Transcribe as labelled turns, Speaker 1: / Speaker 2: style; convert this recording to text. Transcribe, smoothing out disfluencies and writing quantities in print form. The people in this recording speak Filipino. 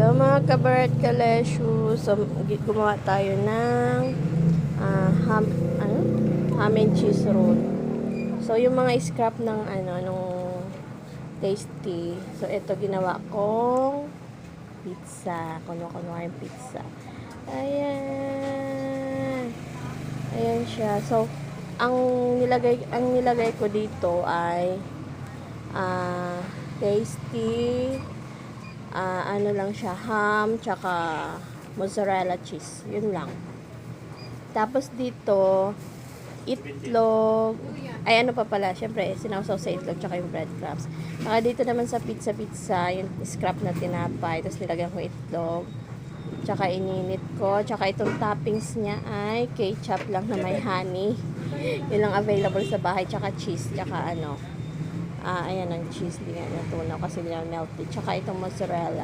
Speaker 1: Hello mga kabarat kalesyo. So, gumawa tayo ng ham and cheese roll. So, yung mga scrap ng nung tasty. So, ito ginawa kong pizza. Kunwari pizza. Ayan. Ayan siya. So, ang nilagay ko dito ay tasty ano lang siya, ham, tsaka mozzarella cheese. Yun lang. Tapos dito, itlog. Ay, ano pa pala. Siyempre, sinawsaw sa itlog, tsaka yung breadcrumbs. Saka dito naman sa pizza, yung scrap na tinapay. Tapos nilagyan ko itlog. Tsaka ininit ko. Tsaka itong toppings niya ay ketchup lang na may honey. Yun lang available sa bahay. Tsaka cheese. Tsaka ayan ang cheese. Hindi nga natunaw kasi nila melted. Tsaka itong mozzarella.